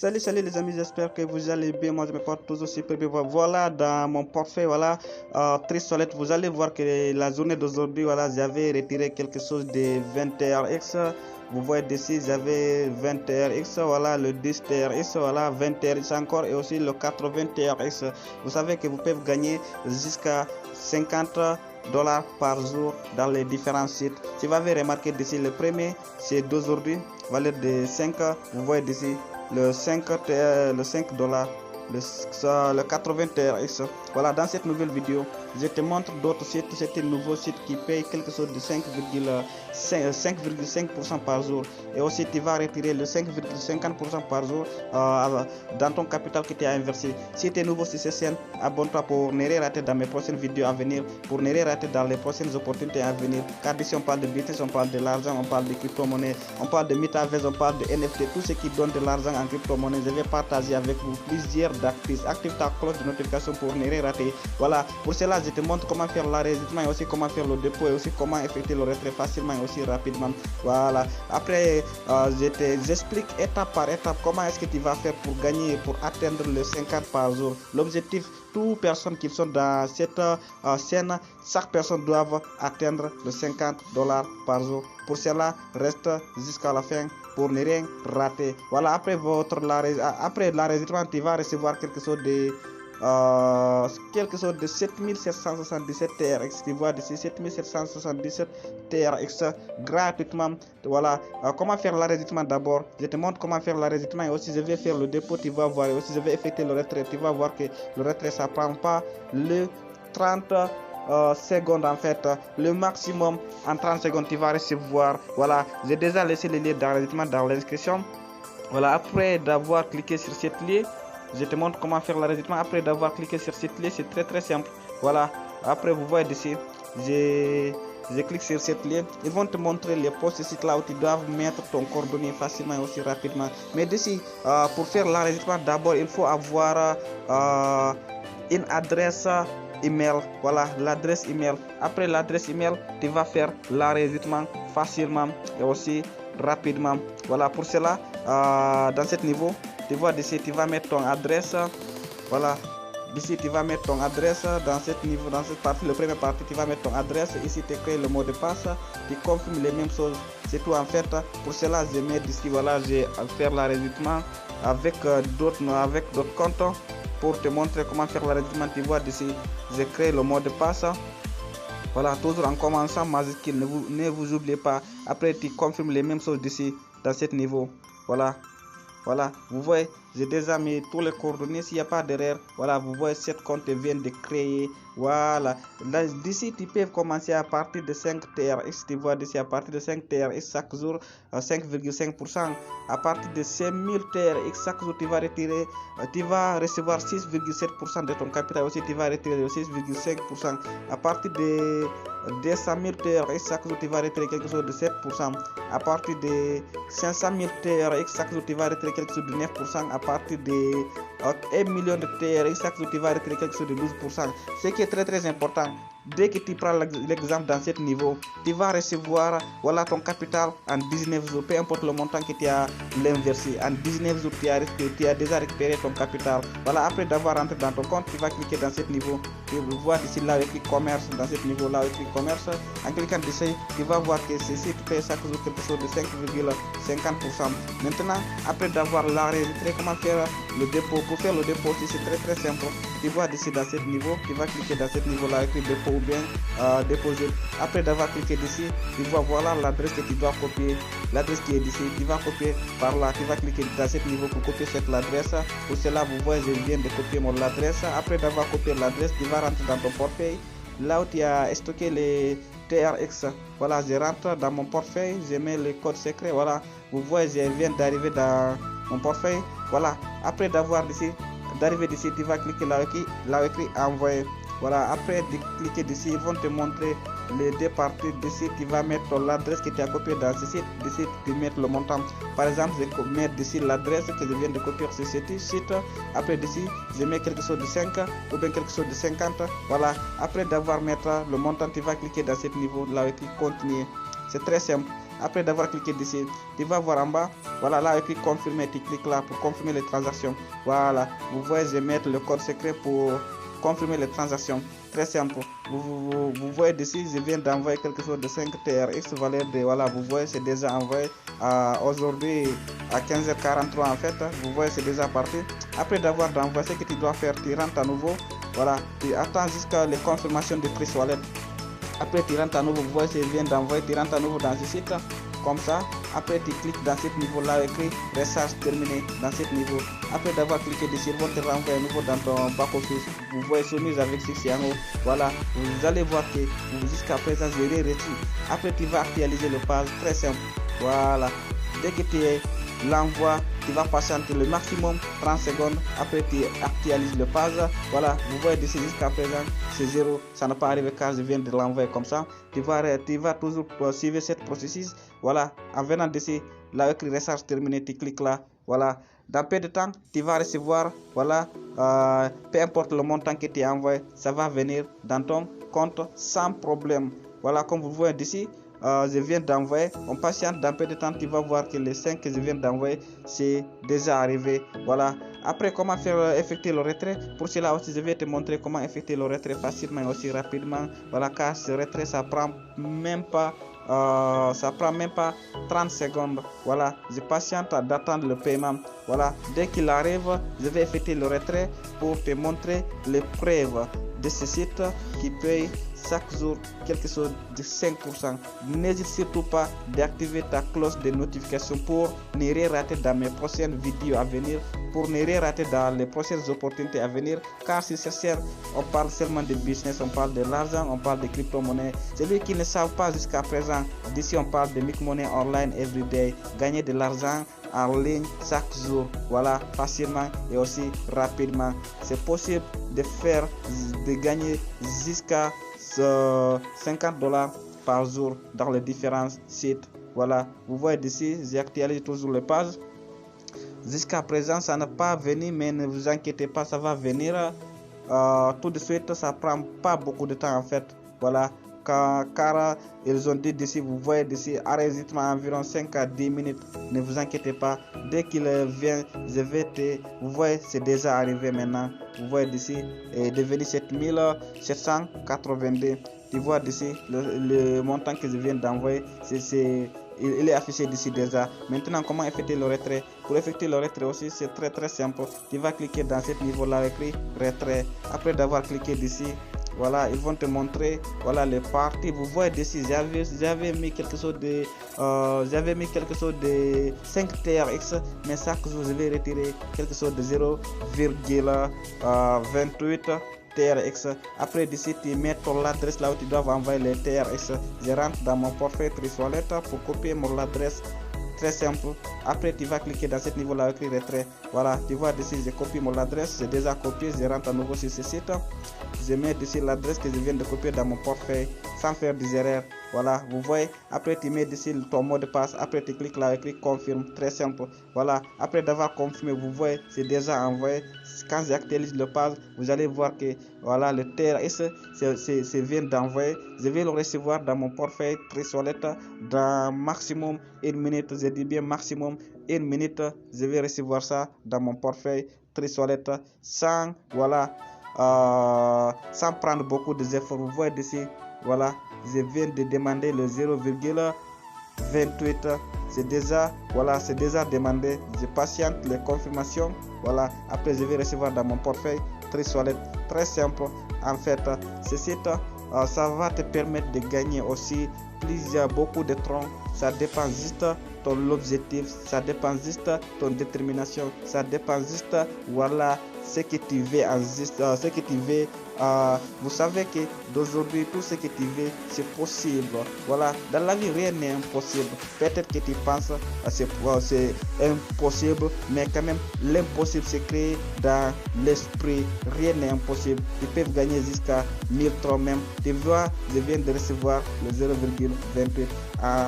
Salut les amis, j'espère que vous allez bien. Moi je me porte toujours super bien. Voilà dans mon portefeuille, voilà, Trisolet. Vous allez voir que la journée d'aujourd'hui, voilà, j'avais retiré quelque chose de 20 TRX. Vous voyez ici, j'avais 20 TRX, voilà, le 10 TRX, voilà, 20 TRX encore et aussi le 80 TRX. Vous savez que vous pouvez gagner jusqu'à 50 $ par jour dans les différents sites. Si vous avez remarqué d'ici, le premier c'est d'aujourd'hui, valeur de 5, vous voyez d'ici le 5 $, le 80 TRX. Voilà, dans cette nouvelle vidéo, je te montre d'autres sites. C'est un nouveau site qui paye quelque chose de 5,5% par jour. Et aussi, tu vas retirer le 5,50% par jour dans ton capital que tu as inversé. Si tu es nouveau sur cette chaîne, abonne-toi pour ne rien rater dans mes prochaines vidéos à venir, pour ne rien rater dans les prochaines opportunités à venir. Car ici, on parle de business, on parle de l'argent, on parle de crypto-monnaie, on parle de metaverse, on parle de NFT, tout ce qui donne de l'argent en crypto-monnaie. Je vais partager avec vous plusieurs d'actifs. Active ta cloche de notification pour ne rien rater. Voilà, pour cela, je te montre comment faire l'enregistrement et aussi comment faire le dépôt et aussi comment effectuer le retrait facilement et aussi rapidement. Voilà, après, j'explique étape par étape comment est-ce que tu vas faire pour gagner, pour atteindre le 50 par jour. L'objectif, toutes personnes qui sont dans cette scène, chaque personne doit atteindre le 50 $ par jour. Pour cela, reste jusqu'à la fin pour ne rien rater. Voilà, après l'enregistrement, tu vas recevoir quelque chose de 7777 TRX. Tu vois d'ici 7777 TRX gratuitement. Voilà, comment faire l'enregistrement d'abord. Je te montre comment faire l'enregistrement et aussi je vais faire le dépôt. Tu vas voir, et aussi je vais effectuer le retrait. Tu vas voir que le retrait ça prend pas le 30 secondes en fait, le maximum en 30 secondes tu vas recevoir. Voilà, j'ai déjà laissé le lien d'enregistrement dans l'inscription. Voilà, après d'avoir cliqué sur cette lien, je te montre comment faire l'enregistrement. Après d'avoir cliqué sur cette lien, c'est très simple. Voilà, après vous voyez ici, je clique sur cette lien. Ils vont te montrer les postes sites là où tu dois mettre ton coordonnée facilement et aussi rapidement. Mais d'ici, pour faire l'enregistrement, d'abord il faut avoir une adresse email. Voilà, l'adresse email. Après l'adresse email, tu vas faire l'enregistrement facilement et aussi rapidement. Voilà, pour cela, dans ce niveau, tu vois d'ici, tu vas mettre ton adresse. Voilà, d'ici tu vas mettre ton adresse dans cette niveau, dans cette partie, le premier partie, tu vas mettre ton adresse. Ici, tu crées le mot de passe, tu confirmes les mêmes choses. C'est tout en fait. Pour cela, je mets d'ici, voilà, je vais faire l'enregistrement avec d'autres comptes. Pour te montrer comment faire l'enregistrement, tu vois d'ici, j'ai créé le mot de passe. Voilà, toujours en commençant majuscule, ne vous oubliez pas. Après, tu confirmes les mêmes choses d'ici, dans ce niveau. Voilà, vous voyez, j'ai déjà mis tous les coordonnées. S'il n'y a pas d'erreur, voilà, vous voyez, cette compte vient de créer. Voilà, d'ici, tu peux commencer à partir de 5 TRX. Tu vois, d'ici, à partir de 5 TRX chaque jour, 5,5%. À partir de 5000 TRX chaque jour, tu vas recevoir 6,7% de ton capital. Aussi, tu vas retirer 6,5%. À partir de 200 000 TRX chaque jour, tu vas retirer quelque chose de 7%. À partir de 500 000 TRX chaque jour, tu vas retirer quelque chose de 9%. À partir de 1 million de TRX chaque jour, tu vas retirer quelque chose de 12%. Ce qui est très important, dès que tu prends l'exemple dans ce niveau, tu vas recevoir, voilà, ton capital en 19 jours, peu importe le montant que tu as inversé. En 19 jours, tu as déjà récupéré ton capital. Voilà, après d'avoir rentré dans ton compte, tu vas cliquer dans ce niveau. Tu vas voir ici là écrit commerce, dans ce niveau là écrit commerce. En cliquant dessus, tu vas voir que ceci tu payes chaque jour quelque chose de 5,50%. Maintenant, après d'avoir l'enregistré, comment faire le dépôt? Pour faire le dépôt, c'est très simple. Tu vois d'ici dans ce niveau, tu vas cliquer dans ce niveau là écrit dépôt ou bien déposer. Après d'avoir cliqué d'ici, tu vois, voilà l'adresse que tu dois copier. L'adresse qui est d'ici, tu vas copier par là. Tu vas cliquer dans ce niveau pour copier cette adresse. Pour cela, vous voyez, je viens de copier mon adresse. Après d'avoir copié l'adresse, tu vas rentrer dans ton portefeuille, là où tu as stocké les TRX. Voilà, je rentre dans mon portefeuille, je mets le code secret. Voilà, vous voyez, je viens d'arriver dans mon portefeuille. Voilà, après d'arriver d'ici, tu vas cliquer là écrit envoyer. Voilà, après de cliquer d'ici, ils vont te montrer les deux parties. D'ici, tu vas mettre l'adresse que tu as copiée dans ce site. D'ici, tu mets le montant. Par exemple, je vais mettre d'ici l'adresse que je viens de copier sur ce site. Après, d'ici, je mets quelque chose de 5 ou bien quelque chose de 50. Voilà, après d'avoir mis le montant, tu vas cliquer dans ce niveau là écrit continuer. C'est très simple. Après d'avoir cliqué dessus, tu vas voir en bas, voilà, là écrit confirmer, tu cliques là pour confirmer les transactions. Voilà, vous voyez, je vais mettre le code secret pour confirmer les transactions. Très simple. Vous voyez ici, je viens d'envoyer quelque chose de 5 TRX valeur de, voilà, vous voyez, c'est déjà envoyé aujourd'hui à 15h43 en fait. Vous voyez, c'est déjà parti. Après d'avoir envoyé, ce que tu dois faire, tu rentres à nouveau. Voilà, tu attends jusqu'à les confirmations de prix Wallet. Après, tu rentres à nouveau, vous voyez, je viens d'envoyer, tu rentres à nouveau dans ce site. Comme ça, après tu cliques dans ce niveau là écrit recharge terminé dans ce niveau. Après d'avoir cliqué dessus, ils vont te renvoyer à nouveau dans ton back office. Vous voyez soumise avec 6 en haut. Voilà, vous allez voir que jusqu'à présent j'ai rien reçu. Après tu vas actualiser le page, très simple. Voilà, dès que tu l'envoies, tu vas patienter le maximum 30 secondes. Après tu actualises le page. Voilà, vous voyez d'ici jusqu'à présent c'est 0, ça n'a pas arrivé car je viens de l'envoyer comme ça. Tu vas toujours suivre cette processus. Voilà, en venant d'ici, là écrit recharge terminé, tu cliques là. Voilà, dans peu de temps tu vas recevoir, voilà, peu importe le montant que tu as envoyé, ça va venir dans ton compte sans problème. Voilà, comme vous voyez d'ici, je viens d'envoyer, on patiente, dans peu de temps tu vas voir que les 5 que je viens d'envoyer c'est déjà arrivé. Voilà, après comment faire effectuer le retrait, pour cela aussi je vais te montrer comment effectuer le retrait facilement et aussi rapidement. Voilà, car ce retrait ça prend même pas 30 secondes. Voilà, je patiente d'attendre le paiement. Voilà, dès qu'il arrive, je vais effectuer le retrait pour te montrer les preuves de ce site qui paye chaque jour quelque chose de 5%. N'hésite surtout pas d'activer ta cloche de notification pour ne rien rater dans mes prochaines vidéos à venir, pour ne rien rater dans les prochaines opportunités à venir, car sur cette chaîne on parle seulement de business, on parle de l'argent, on parle de crypto-monnaie. Celui qui ne savent pas jusqu'à présent, d'ici on parle de make-money online everyday, gagner de l'argent en ligne chaque jour, voilà, facilement et aussi rapidement. C'est possible de gagner jusqu'à $50 par jour dans les différents sites. Voilà, vous voyez d'ici, j'actualise toujours les pages. Jusqu'à présent ça n'a pas venu, mais ne vous inquiétez pas, ça va venir tout de suite. Ça prend pas beaucoup de temps en fait. Voilà, car ils ont dit d'ici, vous voyez d'ici, enregistrement environ 5 à 10 minutes. Ne vous inquiétez pas, dès qu'il vient, je vais vous voyez, c'est déjà arrivé maintenant. Vous voyez d'ici, est devenu 7782. Tu vois d'ici le montant que je viens d'envoyer, il est affiché d'ici déjà. Maintenant, comment effectuer le retrait? Pour effectuer le retrait aussi, c'est très simple. Tu vas cliquer dans ce niveau là écrit retrait. Après d'avoir cliqué d'ici, voilà, ils vont te montrer, voilà, les parties. Vous voyez d'ici, j'avais mis quelque chose de 5 TRX, mais chaque jour je vais retirer quelque chose de 0,28 TRX. Après d'ici, tu mets ton adresse là où tu dois envoyer les TRX. Je rentre dans mon portefeuille Wallet pour copier mon adresse. Très simple. Après tu vas cliquer dans ce niveau là écrit retrait. Voilà, tu vois d'ici, je copie mon adresse, j'ai déjà copié, je rentre à nouveau sur ce site. Je mets ici l'adresse que je viens de copier dans mon portefeuille sans faire des erreurs. Voilà, vous voyez. Après tu mets ici ton mot de passe. Après tu cliques là écrit confirme. Très simple. Voilà, après d'avoir confirmé, vous voyez, c'est déjà envoyé. Quand j'actualise le page, vous allez voir que voilà, le TRS c'est vient d'envoyer. Je vais le recevoir dans mon portefeuille Wallet dans maximum 1 minute. Je dis bien maximum 1 minute. Je vais recevoir ça dans mon portefeuille Wallet sans, voilà, sans prendre beaucoup d'efforts. Vous voyez d'ici, voilà, je viens de demander le 0,28. C'est déjà, voilà, c'est déjà demandé. Je patiente les confirmations. Voilà, après je vais recevoir dans mon portefeuille Wallet. Très simple en fait. Ce site, ça va te permettre de gagner aussi beaucoup de troncs. Ça dépend juste ton objectif, ça dépend juste ton détermination, ça dépend juste, voilà, ce que tu veux ce que tu veux. Vous savez que d'aujourd'hui tout ce que tu veux c'est possible. Voilà, dans la vie rien n'est impossible. Peut-être que tu penses c'est impossible, mais quand même l'impossible c'est créé dans l'esprit. Rien n'est impossible. Tu peux gagner jusqu'à 1000 troncs même. Tu vois, je viens de recevoir le 0,28 en